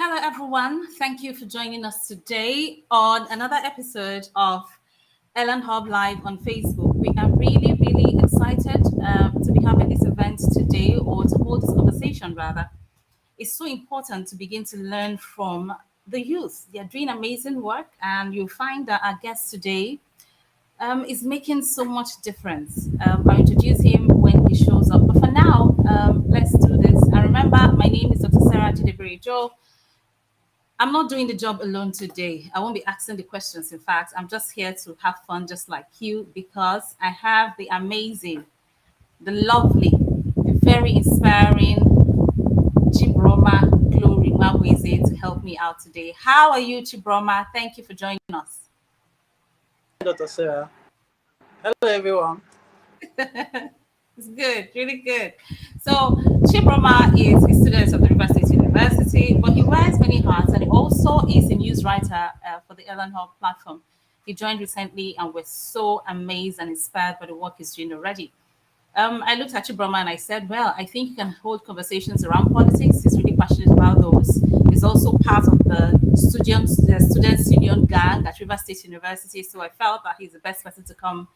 Hello, everyone. Thank you for joining us today on another episode of Elanhub Live on Facebook. We are really, really excited to be having this event today, or to hold this conversation rather. It's so important to begin to learn from the youth. They are doing amazing work, and you'll find that our guest today is making so much difference. I'll introduce him when he shows up. But for now, let's do this. And remember, my name is Dr. Sarah Chidebere Joe. I'm not doing the job alone today. I won't be asking the questions. In fact, I'm just here to have fun, just like you, because I have the amazing, the lovely, the very inspiring Chibroma Glory Maweze to help me out today. How are you, Chibroma? Thank you for joining us. Dr. Sarah. Hello, everyone. It's good, really good. So Chibroma is a student of the River State University, but he wears many hats, and he also is a news writer for the Elanhub platform. He joined recently, and we're so amazed and inspired by the work he's doing already. I looked at Chibroma and I said, well, I think you can hold conversations around politics. He's really passionate about those. He's also part of the Students Union gang at River State University. So I felt that he's the best person to come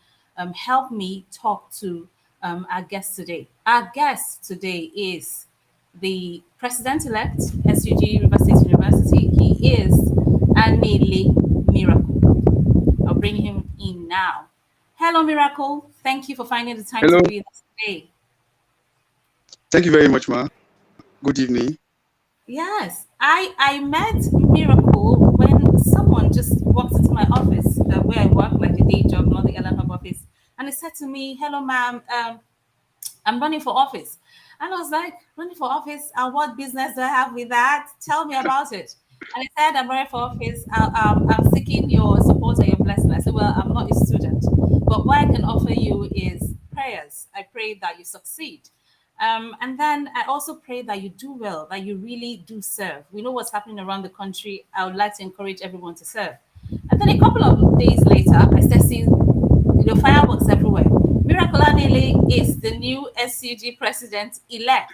help me talk to our guest today. Our guest today is the president-elect, SUG River State University. He is Anele Miracle. I'll bring him in now. Hello, Miracle. Thank you for finding the time Hello. to be with us today. Thank you very much, ma. Good evening. Yes, I met Miracle when someone just walked into my office where I work, like a day job, not the Ellen Hub office, and he said to me, "Hello, ma'am. I'm running for office." And I was like, "Running for office? What business do I have with that? Tell me about it." And he said, "I'm running for office. I'm seeking your support and your blessing." I said, "Well, I'm not a student, but what I can offer you is prayers. I pray that you succeed. And then I also pray that you do well, that you really do serve. We know what's happening around the country. I would like to encourage everyone to serve." And then a couple of days later, I started seeing fireworks everywhere. Miracle Anele is the new SCG president elect.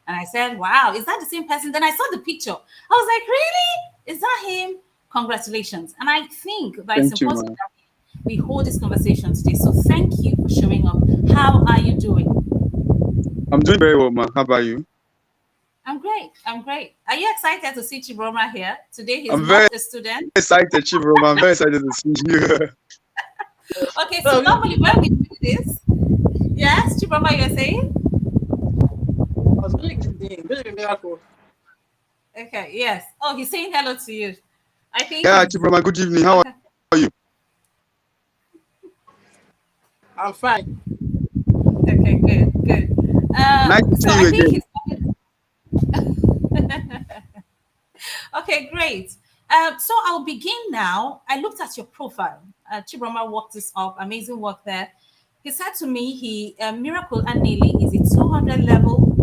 And I said, "Wow, is that the same person?" Then I saw the picture. I was like, "Really? Is that him? Congratulations." And I think that it's Thank you, important ma. that we hold this conversation today. So thank you for showing up. How are you doing? I'm doing very well, ma. How about you? I'm great. I'm great. Are you excited to see Chibroma here? Today he's I'm very not a student. excited, Chibro. I'm very excited to see you. Okay, so normally when we do this, yes, Chibroma, you're saying? I was really good evening. Good evening, Miracle. Okay, yes. Oh, he's saying hello to you. I think Yeah, he's Chibro, good evening. How are you? I'm fine. okay, good, good. Nice to So see I you think again. he's okay, great. So I'll begin now. I looked at your profile. Chibroma worked this up. Amazing work there. He said to me, Miracle Anele is a 200 level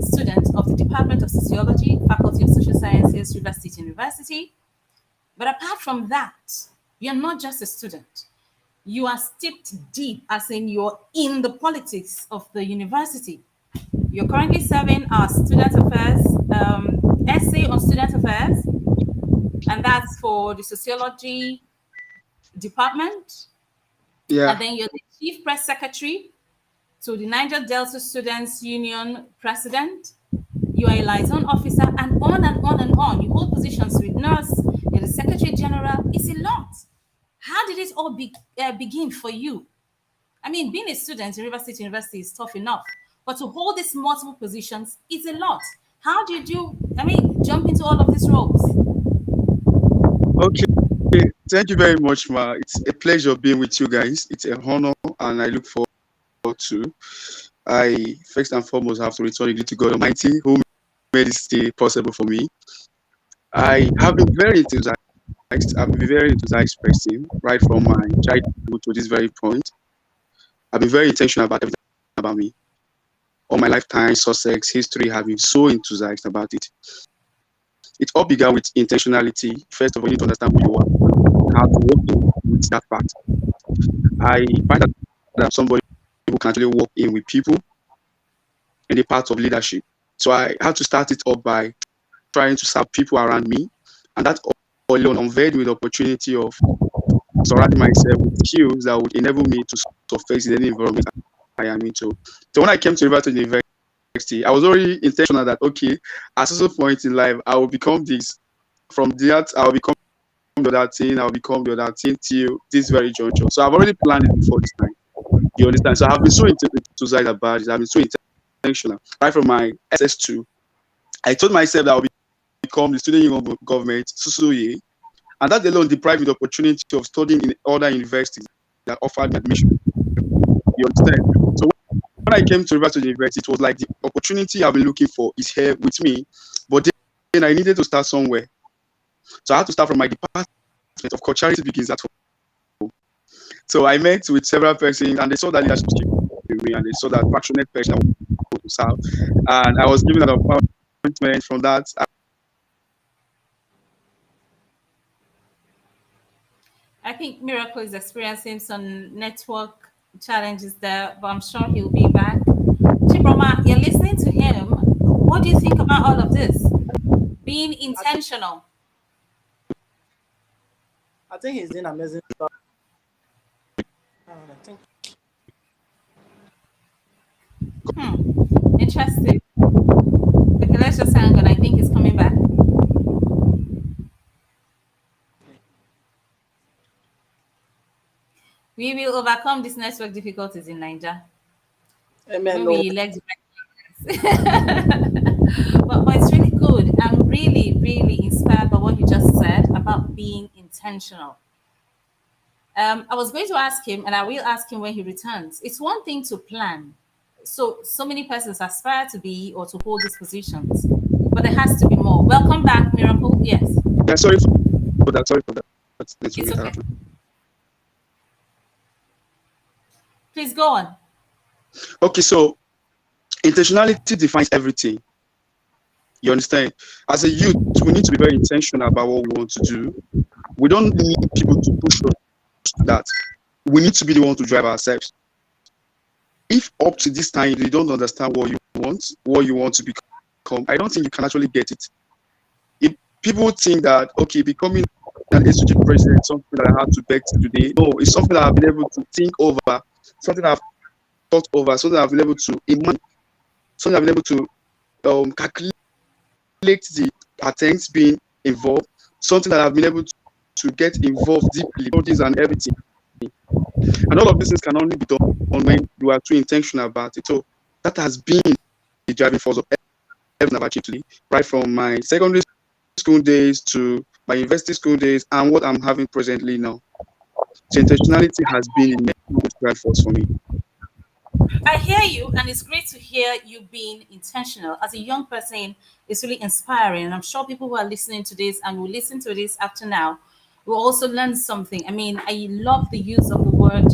student of the Department of Sociology, Faculty of Social Sciences, River State University. But apart from that, you're not just a student. You are steeped deep, as in you're in the politics of the university. You're currently serving our student affairs essay on student affairs, and that's for the sociology department. Yeah. And then you're the chief press secretary to the Niger Delta Students Union president. You are a liaison officer, and on and on and on. You hold positions with NURSE, you're the secretary general. It's a lot. How did it all begin for you? I mean, being a student in River State University is tough enough, but to hold these multiple positions is a lot. How did you, jump into all of these roles? Okay. Thank you very much, ma. It's a pleasure being with you guys. It's a honor, and I look forward to. I first and foremost have to return it to God Almighty, who made this day possible for me. I have been very enthusiastic. I've been very enthusiastic person right from my childhood to this very point. I've been very intentional about everything about me. All my lifetime, success, history, have been so enthusiastic about it. It all began with intentionality. First of all, you need to understand who you are, how to work with that part. I find that I'm somebody who can actually work in with people in the part of leadership. So I had to start it up by trying to serve people around me, and that alone unveiled me the opportunity of surrounding myself with skills that would enable me to surface in any environment I am into. So when I came to University, I was already intentional that okay, at some point in life, I will become this. From that, I will become the other thing. I will become the other thing till this very juncture. So I've already planned it before this time. You understand? So I've been so enthusiastic about it. I've been so intentional. Right from my SS2, I told myself that I will become the student union government, Susuye, and that alone deprived me the opportunity of studying in other universities that offered me admission. You understand? So when I came to Riverside University, it was like the opportunity I've been looking for is here with me, but then I needed to start somewhere. So I had to start from my department. Of course, charity begins at home. So I met with several persons, and they saw that leadership in me, and they saw that passionate person I wanted to serve, and I was given an appointment from that. I think Miracle is experiencing some network challenges there, but I'm sure he'll be back. Chibroma, you're listening to him. What do you think about all of this? Being I think, intentional. I think he's doing amazing stuff. I think Interesting. Okay, let's just hang on. I think he's coming back. We will overcome these network difficulties in Nigeria amen. when No, we elect the right. But it's really good. I'm really, really inspired by what you just said about being intentional. I was going to ask him, and I will ask him when he returns. It's one thing to plan. So many persons aspire to be or to hold these positions, but there has to be more. Welcome back, Miracle. Yes, Yeah, sorry for that. Sorry for that. That's it's network okay. interruption. Please go on. Okay, so intentionality defines everything. You understand? As a youth, we need to be very intentional about what we want to do. We don't need people to push us to that. We need to be the one to drive ourselves. If up to this time you don't understand what you want to become, I don't think you can actually get it. If people think that okay, becoming an SUG president is something that I have to beg to today, no, it's something that I've been able to think over, something I've thought over, something I've been able to imagine, something I've been able to calculate the attempts being involved, something that I've been able to get involved deeply, bodies and everything. And all of these things can only be done when you are too intentional about it. So that has been the driving force of everything I've achieved today, right from my secondary school days to my university school days and what I'm having presently now. So intentionality has been a major driving force for me. I hear you, and it's great to hear you being intentional. As a young person, it's really inspiring. And I'm sure people who are listening to this and will listen to this after now will also learn something. I mean, I love the use of the word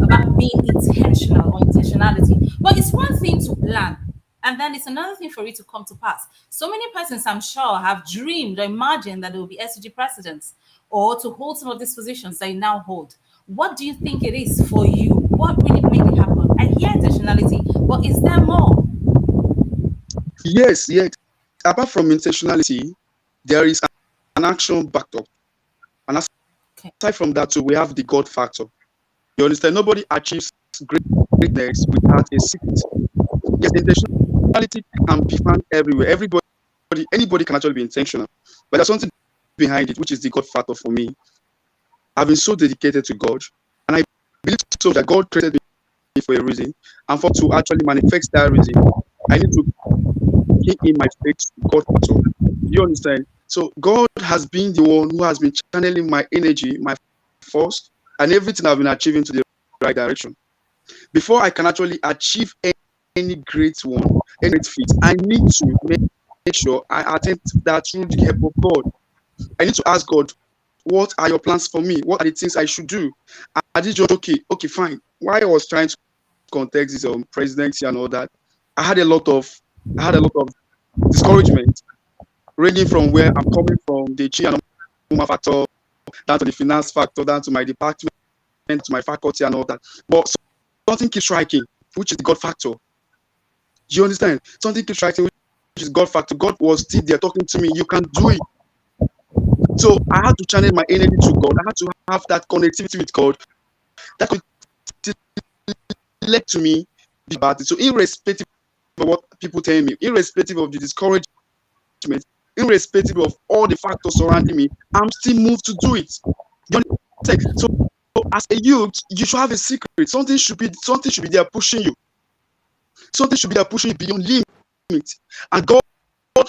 about being intentional or intentionality. But it's one thing to plan, and then it's another thing for it to come to pass. So many persons, I'm sure, have dreamed or imagined that they will be SG presidents or to hold some of these positions they now hold. What do you think it is for you? What really made it happen? I hear intentionality, but is there more? Yes. Apart from intentionality, there is an action backed up. And Okay. aside from that, too, we have the God factor. You understand? Nobody achieves greatness without a secret. Yes, intentionality can be found everywhere. Anybody can actually be intentional. But there's something behind it, which is the God factor for me. I've been so dedicated to God. And I believe so that God created me for a reason. And for to actually manifest that reason, I need to key in my faith to God factor. You understand? So God has been the one who has been channeling my energy, my force, and everything I've been achieving to the right direction. Before I can actually achieve any great one, any great feat, I need to make sure I attempt that through the help of God. I need to ask God, what are your plans for me? What are the things I should do? I did just okay, fine. While I was trying to context this presidency and all that, I had a lot of discouragement, ranging from where I'm coming from, the chi and human factor, down to the finance factor, down to my department, to my faculty and all that. But something keeps striking, which is the God factor. Do you understand? Something keeps striking, which is God factor. God was still there talking to me. You can do it. So I had to channel my energy to God. I had to have that connectivity with God. That could led to me be bad. So irrespective of what people tell me, irrespective of the discouragement, irrespective of all the factors surrounding me, I'm still moved to do it. You understand? So as a youth, you should have a secret. Something should be there pushing you. Something should be there pushing you beyond limits. And God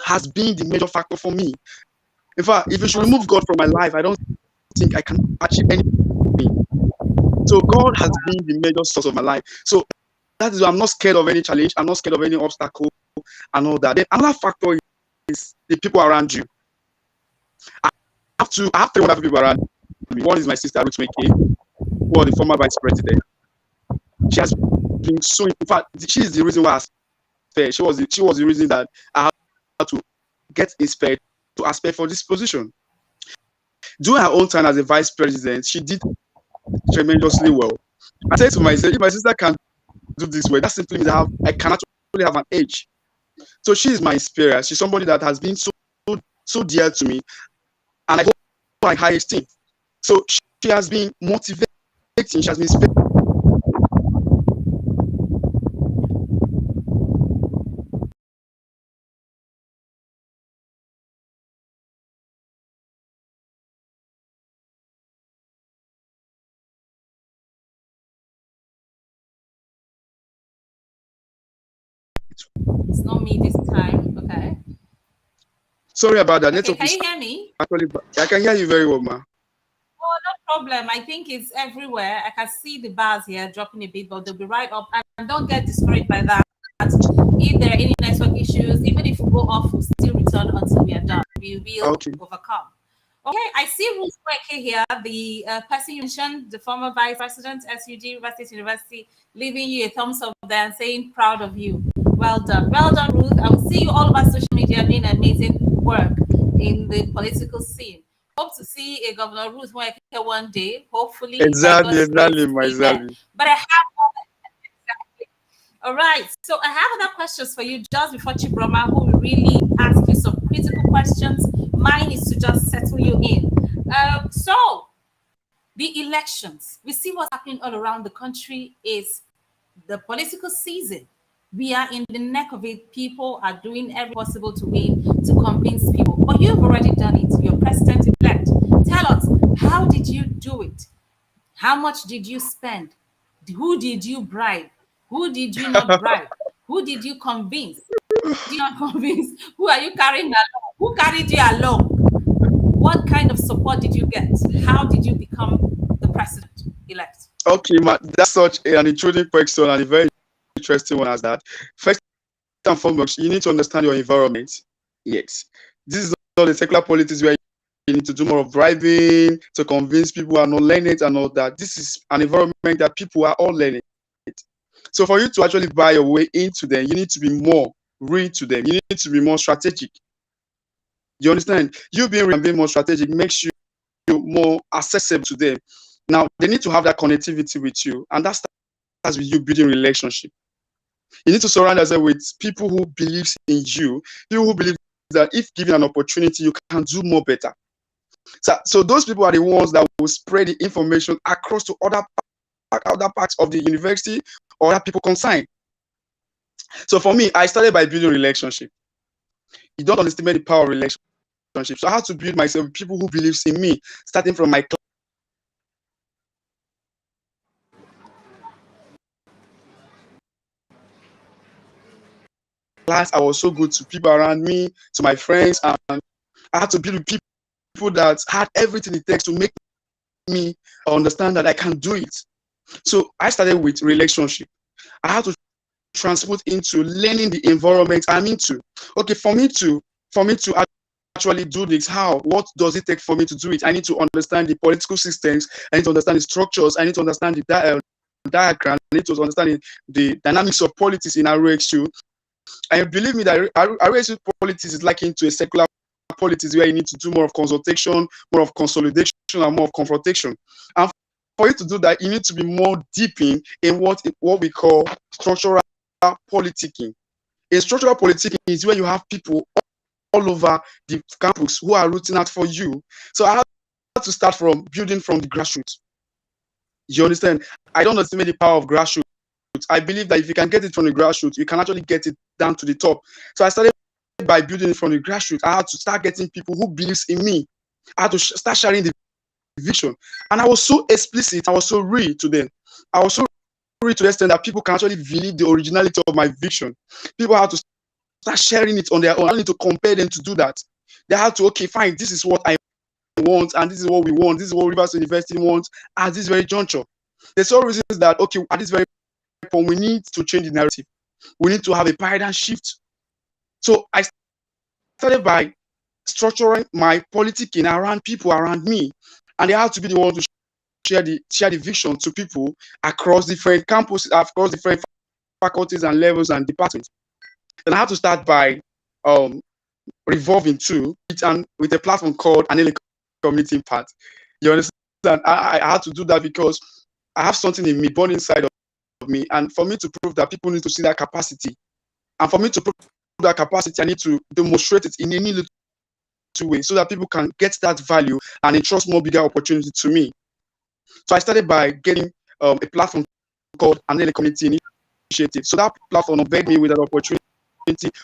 has been the major factor for me. In fact, if you should remove God from my life, I don't think I can achieve anything. So God has been the major source of my life. So that is why I'm not scared of any challenge. I'm not scared of any obstacle and all that. Then another factor is the people around you. I have three wonderful people around me. One is my sister Ruth Meke, who was the former vice president. She has been so. In fact, she is the reason why I aspired. She was the reason that I had to get inspired to aspire for this position. During her own time as a vice president, she did tremendously well. I said to myself, if my sister can do this well, that simply means I cannot really have an edge. So she is my inspirer. She's somebody that has been so dear to me, and I hold my high esteem. So she has been motivating. She has been It's not me this time. Okay. sorry about that. Okay, Network can is you hear me? actually. I can hear you very well, ma. Oh, no problem. I think it's everywhere. I can see the bars here dropping a bit, but they'll be right up. And don't get discouraged by that. If there are any network issues, even if we go off, we'll still return until we are done. We will Okay. overcome. Okay, I see Ruth Weke here, the person you mentioned, the former vice president, SUG, River State University, leaving you a thumbs up there and saying proud of you. Well done. Well done, Ruth. I will see you all over social media doing amazing work in the political scene. Hope to see a Governor Ruth Weke one day, hopefully by Exactly, God's exactly, grace. ma, Amen. exactly. But I have all right. So I have other questions for you just before Chibroma, who will really ask you some critical questions. Mine is to just settle you in. So the elections, we see what's happening all around the country is the political season. We are in the neck of it. People are doing every possible to win, to convince people. But you've already done it. You're president elect. Tell us, how did you do it? How much did you spend? Who did you bribe? Who did you not bribe? Who did you convince? Did you not convince? Who are you carrying along? Who carried you along? What kind of support did you get? How did you become the president elect? Okay, ma, that's such an intriguing question and a very interesting one as that. First and foremost, you need to understand your environment. Yes. This is not the secular politics where you need to do more of bribing to convince people who are not learning and all that. This is an environment that people are all learning. So for you to actually buy your way into them, you need to be more real to them. You need to be more strategic. You understand? You being more strategic makes you more accessible to them. Now they need to have that connectivity with you, and that starts with you building relationship. You need to surround yourself with people who believes in you, people who believe that if given an opportunity, you can do more better. So those people are the ones that will spread the information across to other parts of the university or other people concerned. So for me, I started by building relationship. You don't underestimate the power of relationship. So I had to build myself with people who believes in me, starting from my class. I was so good to people around me, to my friends, and I had to build with people that had everything it takes to make me understand that I can do it. So I started with relationship. I had to transport into learning the environment I'm into. Okay, for me to actually do this, what does it take for me to do it? I need to understand the political systems. I need to understand the structures. I need to understand the diagram. I need to understand the dynamics of politics in RXU. And believe me that RXU politics is like into a secular politics where you need to do more of consultation, more of consolidation, and more of confrontation. And for you to do that, you need to be more deep in what we call structural politicking. In structural politics is where you have people all over the campus who are rooting out for you. So I had to start from building from the grassroots. You understand? I don't underestimate the power of grassroots. I believe that if you can get it from the grassroots, you can actually get it down to the top. So I started by building it from the grassroots. I had to start getting people who believes in me. I had to start sharing the vision. And I was so explicit. I was so real to them. I was so real to the extent that people can actually believe the originality of my vision. People had to start sharing it on their own. I don't need to compare them to do that. They had to, okay, fine, this is what I want, and this is what we want. This is what Rivers University wants at this very juncture. There's all reasons that, okay, at this very point, we need to change the narrative. We need to have a paradigm shift. So I started by structuring my politicking around people around me, and they had to be the one to share the vision to people across different campuses, across different faculties and levels and departments. And I had to start by revolving too, and with a platform called Anele Community Impact. You understand? I had to do that because I have something in me, born inside of me, and for me to prove that people need to see that capacity, and for me to prove that capacity, I need to demonstrate it in any little way so that people can get that value and entrust more bigger opportunity to me. So I started by getting a platform called Anele Community Initiative. So that platform provided me with an opportunity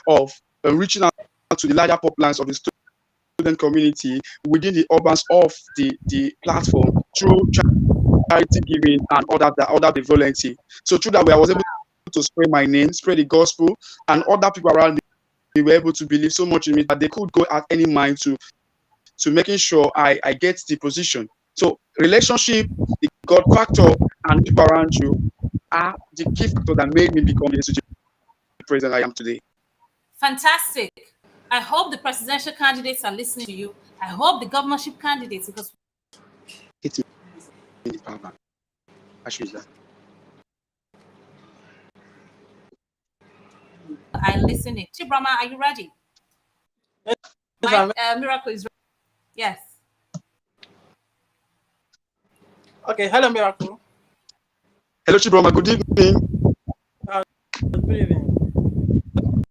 of reaching out to the larger populations of the student community within the urbans of the platform through charity giving and other volunteer. So through that way, I was able to spread my name, spread the gospel, and other people around me were able to believe so much in me that they could go at any mind to making sure I get the position. So relationship, the God factor, and people around you are the key factor that made me become the SUG president I am today. Fantastic. I hope the presidential candidates are listening to you. I hope the governorship candidates, because It's in the power bank. I listen in. Chibrama, are you ready? Yes, Miracle is ready. Yes. okay. Hello, Miracle. Hello, Chibrama. Good evening. Good evening.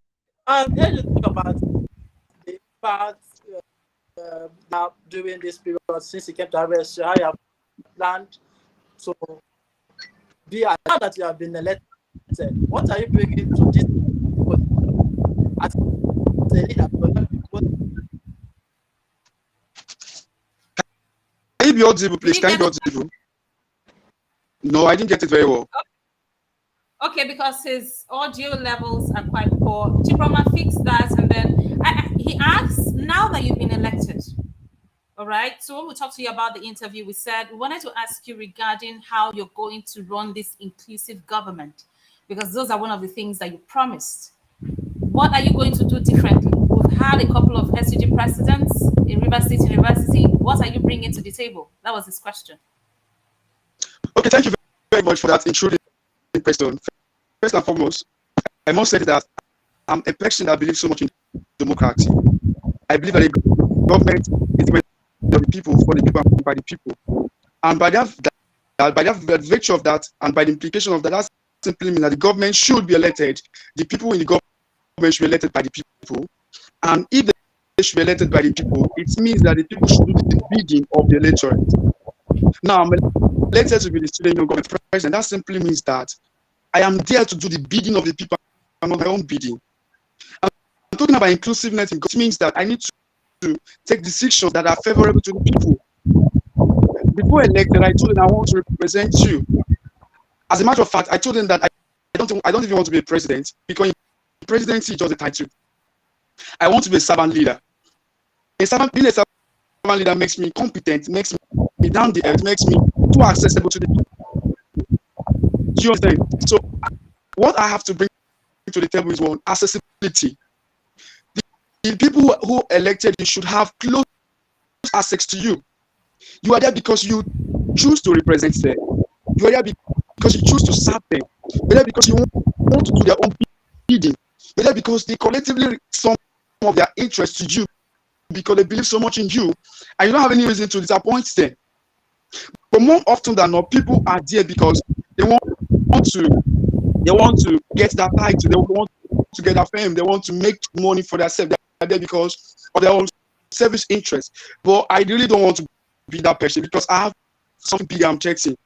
I'm here to talk about the part now during this period since you came to harvest. How you have planned to be. I know that you have been elected. What are you bringing to this as a leader? Can you be audible, please? Can you be audible? No, I didn't get it very well. Okay, because his audio levels are quite poor. Chibrama fixed that, and then he asks, now that you've been elected, all right, so when we talked to you about the interview, we said we wanted to ask you regarding how you're going to run this inclusive government, because those are one of the things that you promised. What are you going to do differently? We've had a couple of SUG presidents in Rivers State University. What are you bringing to the table? That was his question. Okay, thank you very much for that intruding question. First and foremost, I must say that I'm a person that believes so much in democracy. I believe that the government is made of the people, for the people, and by the people. And by the virtue of that, and by the implication of that, that simply means that the government should be elected. The people in the government should be elected by the people. And if they should be elected by the people, it means that the people should do the bidding of the electorate. Now, I'm elected to be the student union government president. That simply means that I am there to do the bidding of the people and not my own bidding. I'm talking about inclusiveness. It means that I need to take decisions that are favorable to the people. Before elected, I told them I want to represent you. As a matter of fact, I told them that I don't even want to be a president, because presidency is just a title. I want to be a servant leader. Being a servant leader makes me competent, makes me down the earth, makes me too accessible to the people. Do you understand? So what I have to bring to the table is one, accessibility. The people who elected you should have close access to you. You are there because you choose to represent them. You are there because you choose to serve them. You are there because you want to do their own bidding. You are there because they collectively some of their interest to you, because they believe so much in you, and you don't have any reason to disappoint them. But more often than not, people are there because they want to get that title. They want to get their fame. They want to make money for themselves. They're there because of their own selfish interest. But I really don't want to be that person because I have something big I'm chasing.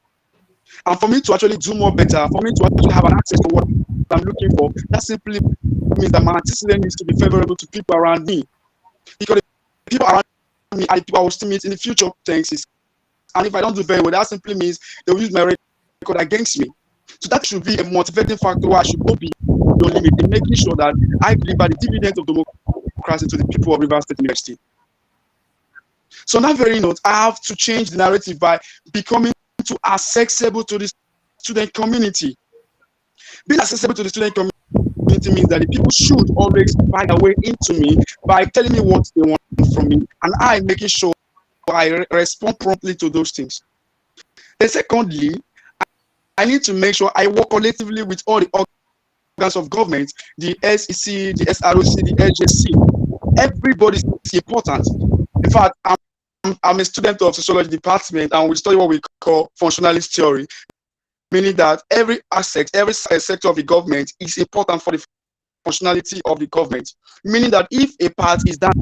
And for me to actually do more better, for me to actually have an access to what I'm looking for, that simply means that my antecedent needs to be favorable to people around me. Because the people around me are the people I will still meet in the future tenses. And if I don't do very well, that simply means they will use my record against me. So that should be a motivating factor where I should go beyond limit in making sure that I deliver the dividends of democracy to the people of Rivers State University. So on that very note, I have to change the narrative by becoming too accessible to the student community. Being accessible to the student community means that the people should always find a way into me by telling me what they want from me, and I making sure I respond promptly to those things. Then secondly, I need to make sure I work collectively with all the organs of government, the SEC, the SROC, the LJC. Everybody is important. In fact, I'm a student of sociology department, and we study what we call functionalist theory, meaning that every aspect, every sector of the government is important for the functionality of the government. Meaning that if a part is damaged,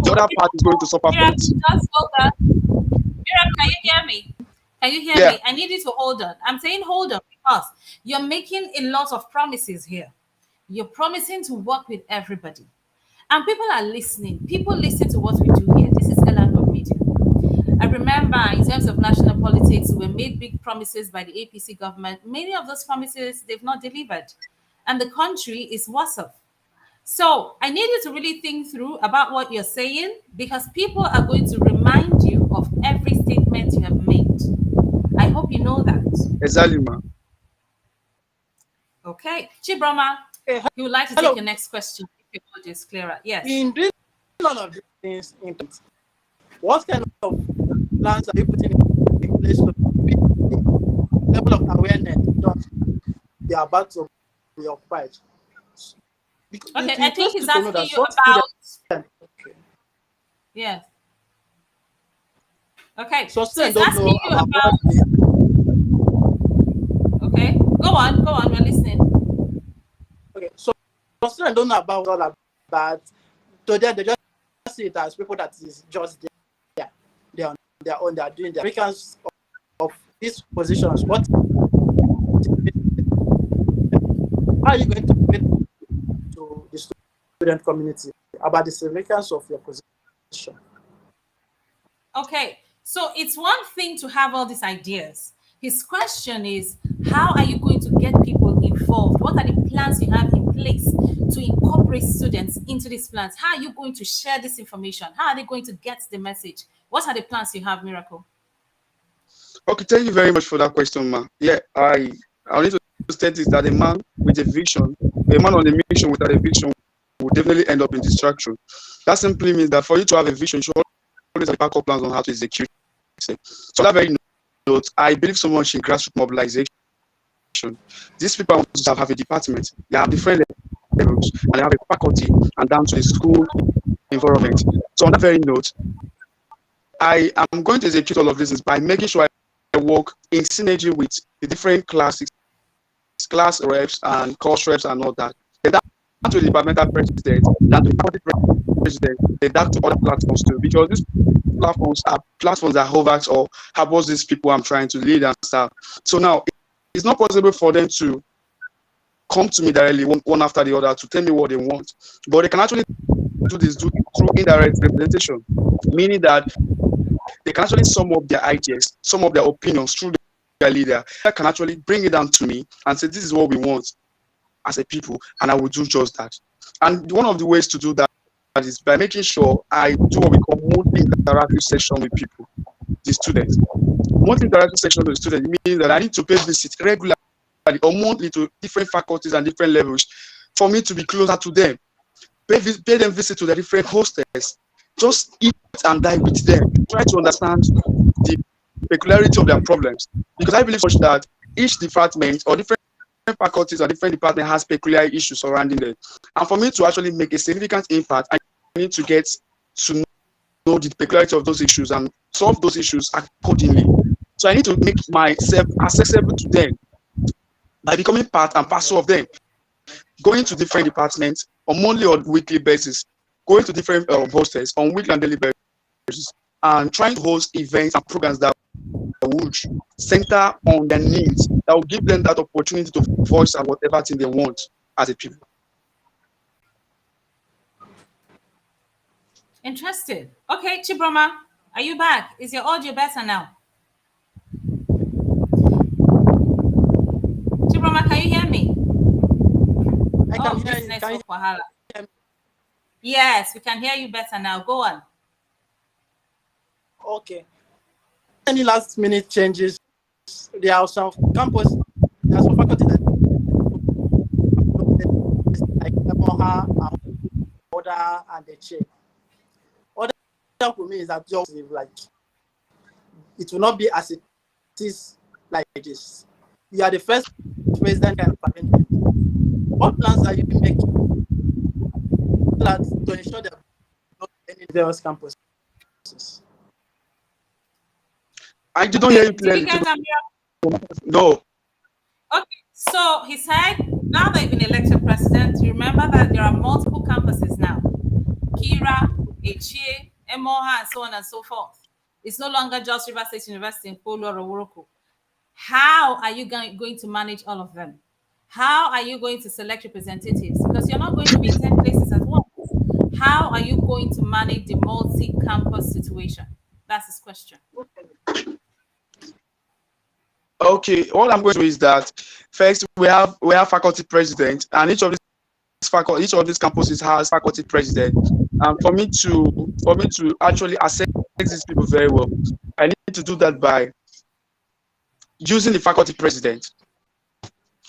the other part is going to suffer from it. Just hold on. Miracle, can you hear me? Can you hear Yeah. me? I need you to hold on. I'm saying hold on because you're making a lot of promises here. You're promising to work with everybody. And people are listening. People listen to what we do here. This is Elanhub Media. I remember in terms of national politics, we made big promises by the APC government. Many of those promises, they've not delivered. And the country is worse off. So I need you to really think through about what you're saying because people are going to remind you of every statement you have made. I hope you know that. Exactly, ma. Okay. Chibroma, Okay, you would like to hello. take your next question if your audio is clearer. Yes. In doing none of these things, what kind of plans are you putting in place to be the level of awareness that they are about to be occupied? Okay, I think he's to know asking that you some about. students, okay. Yes. Okay. So So students he's don't know asking you about what about. Okay. Go on. Go on. We're listening. okay. So some students don't know about what all about. To them, they just see it as people that is just there. They are on their own. They are doing the Americans of these positions. What how are you going to explain to the student community about the significance of your position? Okay. So it's one thing to have all these ideas. His question is, how are you going to get people involved? What are the plans you have in place to incorporate students into these plans? How are you going to share this information? How are they going to get the message? What are the plans you have, Miracle? Okay, thank you very much for that question, ma. Yeah, I need to state this that a man with a vision, a man on a mission without a vision will definitely end up in distraction. That simply means that for you to have a vision, you should always have backup plans on how to execute it. So that very note, I believe so much in grassroots mobilization. These people have a department, they have different levels, and they have a faculty and down to the school environment. So on that very note, I am going to execute all of this by making sure I work in synergy with the different classes, class reps and course reps and all that. Then that to the departmental president, that to the faculty president, then that to other platforms too, because these platforms are platforms that hovers or harbors these people I'm trying to lead and stuff. So now it's not possible for them to come to me directly one after the other to tell me what they want, but they can actually do this through indirect representation, meaning that they can actually sum up their ideas, sum up their opinions through their leader. That can actually bring it down to me and say, this is what we want as a people, and I will do just that. And one of the ways to do that is by making sure I do what we call multi-interactive session with people, the students. Multi-interactive session with the students means that I need to pay visit regularly or monthly to different faculties and different levels for me to be closer to them. Pay them visit to the different hostels. Just eat and die with them. Try to understand the peculiarity of their problems. Because I believe that each department or different faculties or different department has peculiar issues surrounding them. And for me to actually make a significant impact, I need to get to know the peculiarity of those issues and solve those issues accordingly. So I need to make myself accessible to them by becoming part and parcel of them. going to different departments on monthly or weekly basis, going to different hostels on weekly and daily basis, and trying to host events and programs that would center on their needs, that will give them that opportunity to voice and whatever thing they want as a people. Interesting. Okay, Chibroma, are you back? Is your audio better now? Chibroma, can you hear me? I can Oh, hear this you. Can you network wahala. hear me? Yes, we can hear you better now. Go on. Okay. Any last minute changes? There are some campus, there are some faculty that like Emoha, Oda, and the chair. Other for me is that just like it will not be as it is like this. You are the first president kind of arrangement. What plans are you making to ensure that not any various campuses? I don't hear you Did you clearly. get that? No. Okay, so he said, now that you've been elected president, you remember that there are multiple campuses now. Kira, Echie, Emoha, and so on and so forth. It's no longer just River State University in Polo or Owuroko. How are you going to manage all of them? How are you going to select representatives? Because you're not going to be in 10 places at once. How are you going to manage the multi-campus situation? That's his question. Okay, all I'm going to do is that first we have faculty president, and each of these campuses has faculty president. And for me to actually assess these people very well, I need to do that by using the faculty president.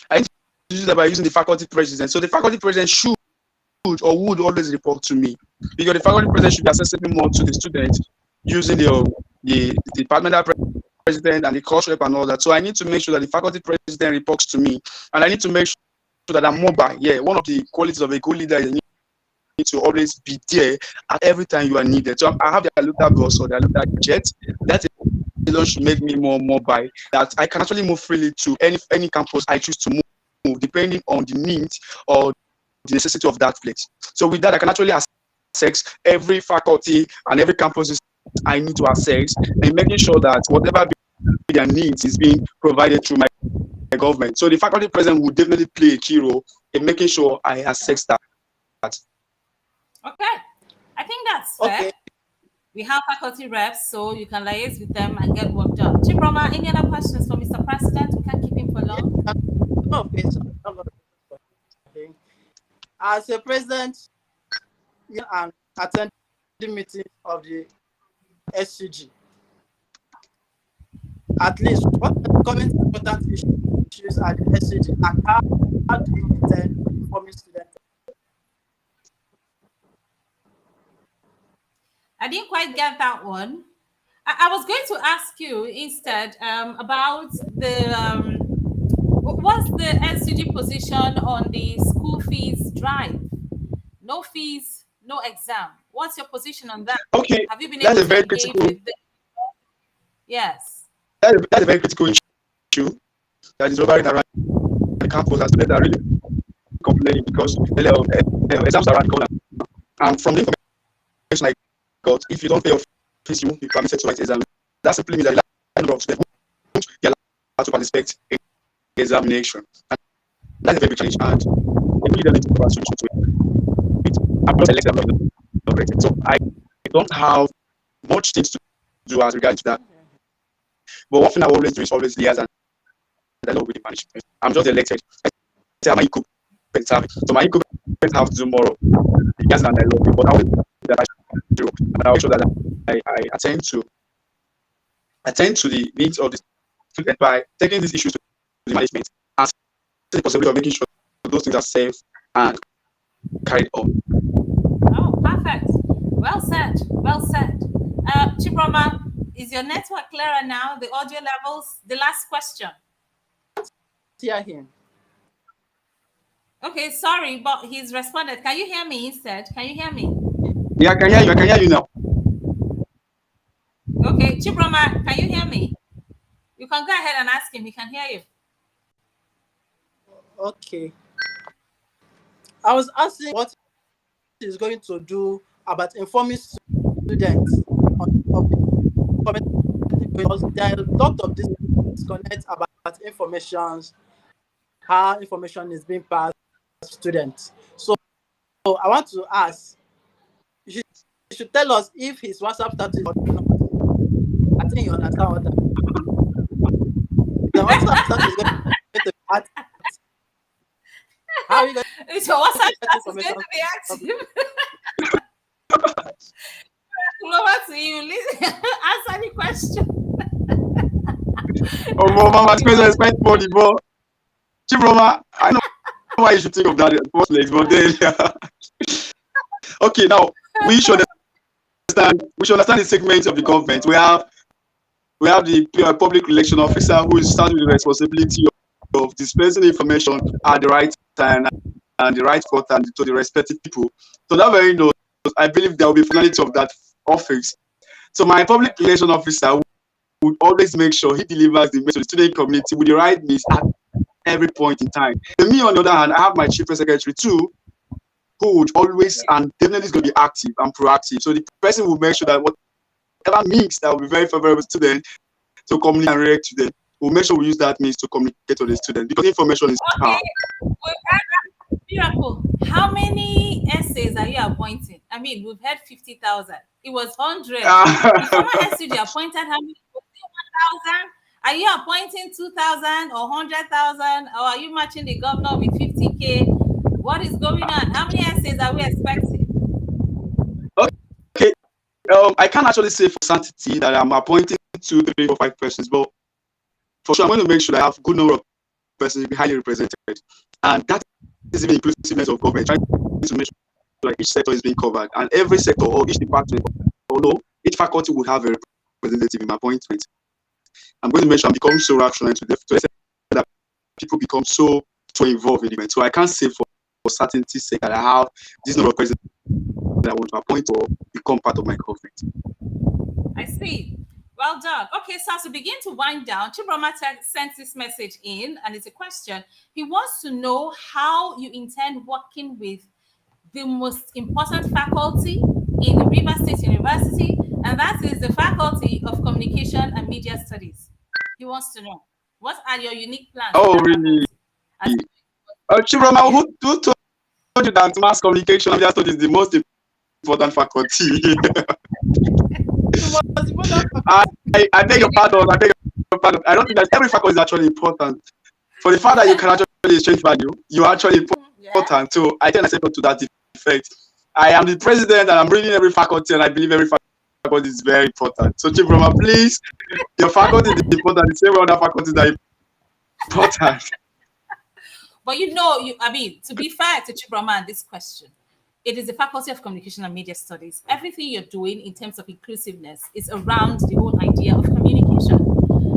I need to do that by using the faculty president. So the faculty president should or would always report to me, because the faculty president should be accessible more to the students using the departmental president and the course rep and all that. So I need to make sure that the faculty president reports to me, and I need to make sure that I'm mobile. Yeah, one of the qualities of a good leader is you need to always be there at every time you are needed. So I have the little bus or the little jet. That alone should make me more mobile, that I can actually move freely to any campus I choose to move, depending on the needs or the necessity of that place. So with that, I can actually access every faculty and every campus I need to access, and making sure that whatever their needs is being provided through my government. So the faculty president will definitely play a key role in making sure I access that. Okay, I think that's fair. Okay. We have faculty reps, so you can liaise with them and get work done. Chibroma, any other questions for Mr. President? We can't keep him for long. Okay, so as a president and attending meetings of the SCG, at least what are the current important issues at the SCG, and how do you intend informing students? I didn't quite get that one. I was going to ask you instead about what's the SCG position on the school fees drive? No fees, no exam. What's your position on that? Okay, Have you been that's able a very to engage critical. with them? Yes. That's a very critical issue that is revolving around the campus, as students are really complaining because exams are around the corner. And from the information I got, if you don't pay your fees, you won't be permitted to write exam. That simply means that the number of students won't be allowed to participate in the examination. And that's a very big challenge. And it really doesn't provide a solution to it. I'm not selected, I'm not rated. So I don't have much things to do as regards to that. But one thing I always do is always liaise and I don't really manage. I'm just elected. I say my equipment have it. So my equipment have to do more of yes and I love it. But I will that I do. And I'll make sure that I attend to the needs of the student by taking these issues to the management and the possibility of making sure those things are safe and carried on. Oh, perfect. Well said. Well said. Chibroma, is your network clearer now? The audio levels? The last question. Hear him. Okay, sorry, but he's responded. Can you hear me instead? Can you hear me? Yeah, I can hear you. I can hear you now. Okay, Chibroma, can you hear me? You can go ahead and ask him. He can hear you. Okay. I was asking what he's going to do about informing students on of the comment, because there are a lot of disconnect about information, how information is being passed to students. So I want to ask, you should, you should tell us if his WhatsApp status or not. I think you understand what that. The WhatsApp status is going to be active. How are you going So what's that to get is going information to be from active? Over to you. Listen, answer the question. Oh, mama, spend money, but Chief Roma, I know why you should think of that in the first place, but then okay, now we should understand the segments of the government. We have the public election officer who is starting with the responsibility of dispensing information at the right time and the right format to the respective people. So that very note, I believe there will be functionality of that office. So my public election officer would always make sure he delivers the message to the student community with the right means at every point in time. And me, on the other hand, I have my chief secretary too, who would always and definitely is going to be active and proactive. So the person will make sure that whatever means that will be very favorable to students to communicate and react to them, we'll make sure we use that means to communicate to the student because information is Okay, power. Miracle. How many essays are you appointing? I mean, we've had 50,000. It was 100. The former SUG appointed how many? Was it 1,000? Are you appointing 2,000 or 100,000? Or are you matching the governor with 50K? What is going on? How many essays are we expecting? Okay, I can't actually say for certainty that I'm appointing 2, 3, or 5 persons, but for sure I'm going to make sure that I have good number of persons highly represented, and that is even inclusiveness of government, trying to make sure that each sector is being covered, and every sector or each department, although each faculty would have a representative in my appointment. I'm going to make sure I'm becoming so rational to the extent that people become so involved in the event. So I can't say for certainty's sake that I have this number of persons that I want to appoint or become part of my government. I see. Well done. Okay, so as we begin to wind down, Chibroma sent this message in, and it's a question. He wants to know how you intend working with the most important faculty in the River State University, and that is the Faculty of Communication and Media Studies. He wants to know what are your unique plans for Oh, that really? faculty? As, Chibroma, yes. who told you that mass communication and media studies is the most important faculty? the most important I, faculty? I beg your pardon. I beg your pardon. I don't think that every faculty is actually important. For the fact that you can actually exchange value, you are actually Yeah. important. So I think I said to that effect. I am the president and I'm reading every faculty and I believe every faculty is very important. So Chibroma, please, your faculty is important. The same way other faculties are important. But I mean, to be fair to Chibroma on this question, it is the Faculty of Communication and Media Studies. Everything you're doing in terms of inclusiveness is around the whole idea of communication.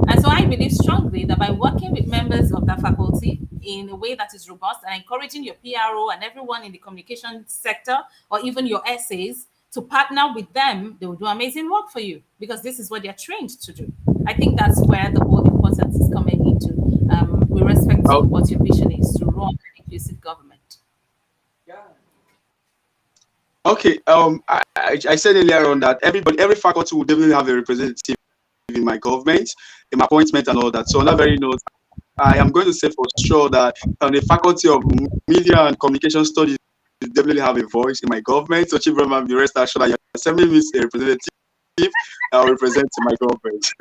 And so I believe strongly that by working with members of that faculty in a way that is robust and encouraging your PRO and everyone in the communication sector or even your essays to partner with them, they will do amazing work for you because this is what they're trained to do. I think that's where the whole importance is coming into with respect to what your vision is to run an inclusive government. Okay. I said earlier on that every faculty will definitely have a representative in my government, in my appointment and all that. So on that very note, I am going to say for sure that the Faculty of Media and Communication Studies definitely have a voice in my government. So Chief Roman, be rest assured that your assembly means a representative that will represent my government.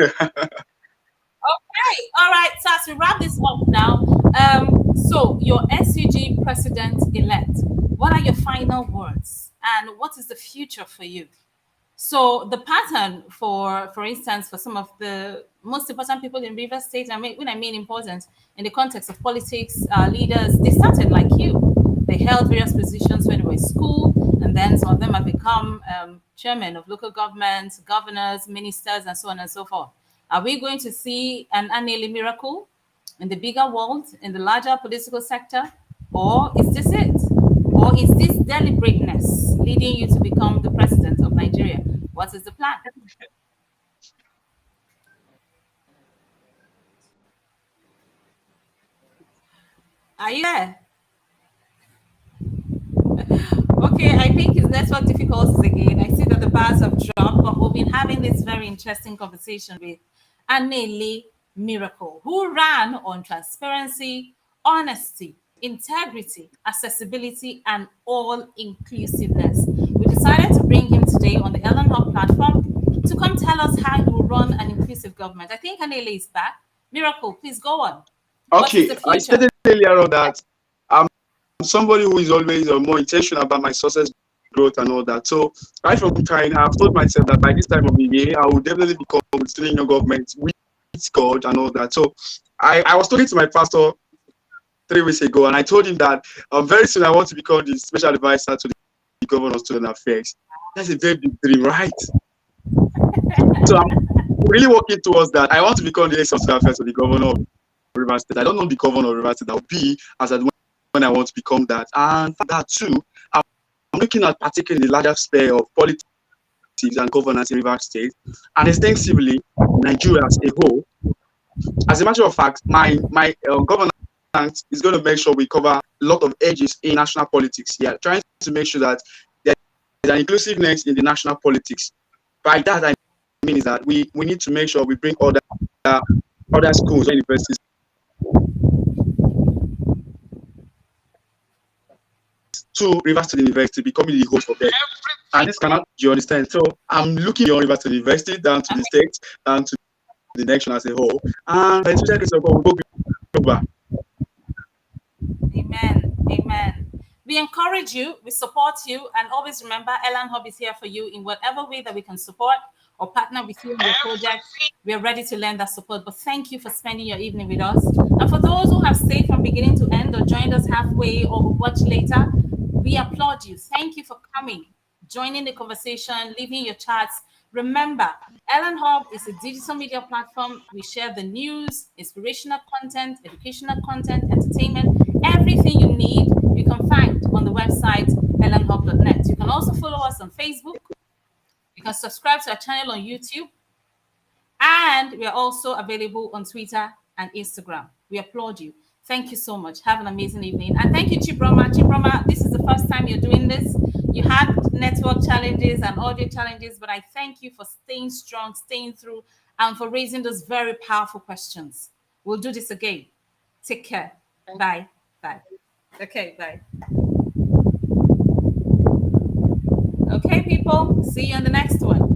Okay, all right. So as we wrap this up now, so your SUG president elect, what are your final words, and what is the future for you? So the pattern, for instance, for some of the most important people in River State, I mean, when I mean important in the context of politics, leaders, they started like you. They held various positions when they were in school, and then some of them have become chairman of local governments, governors, ministers, and so on and so forth. Are we going to see an Anele miracle in the bigger world, in the larger political sector, or is this it? Or is this deliberateness leading you to become the president of Nigeria? What is the plan? Are you there? Okay, I think his network difficulties again. I see that the bars have dropped, but we've been having this very interesting conversation with Anele Miracle, who ran on transparency, honesty, integrity, accessibility, and all inclusiveness. We decided to bring him today on the Elanhub platform to come tell us how he will run an inclusive government. I think Anele is back. Miracle, please go on. What is Okay, the I future? stated earlier on that I'm somebody who is always more intentional about my success, growth, and all that. So right from time, I've told myself that by this time of the year, I will definitely become a senior government with God and all that. So I was talking to my pastor 3 weeks ago, and I told him that very soon I want to become the special advisor to the governor of student affairs. That's a very big dream, right? So I'm really working towards that. I want to become the next student affairs to the governor of River State. I don't know the governor of River State. I'll be as at when I want to become that. And for that too, I'm looking at particularly the larger sphere of politics and governance in River State, and extensively Nigeria as a whole. As a matter of fact, my governance is going to make sure we cover a lot of edges in national politics. Yeah, trying to make sure that there's an inclusiveness in the national politics. By that I mean is that we need to make sure we bring other schools or universities to River State University, becoming the host of them. And this cannot, you understand? So I'm looking beyond River State University down to the state, down to the nation as a whole. And by the special case of God, we'll go global. Amen. Amen. We encourage you, we support you, and always remember Ellen Hub is here for you in whatever way that we can support or partner with you in your project. We are ready to lend that support. But thank you for spending your evening with us. And for those who have stayed from beginning to end or joined us halfway or will watch later, we applaud you. Thank you for coming, joining the conversation, leaving your chats. Remember, Ellen Hub is a digital media platform. We share the news, inspirational content, educational content, entertainment, everything you need, you can find on the website ellenhub.net. You can also follow us on Facebook. You can subscribe to our channel on YouTube. And we are also available on Twitter and Instagram. We applaud you. Thank you so much. Have an amazing evening. And thank you, Chibroma. Chibroma, this is the first time you're doing this. You had network challenges and audio challenges, but I thank you for staying strong, staying through, and for raising those very powerful questions. We'll do this again. Take care. Bye. Bye. Okay, bye. Okay, people. See you on the next one.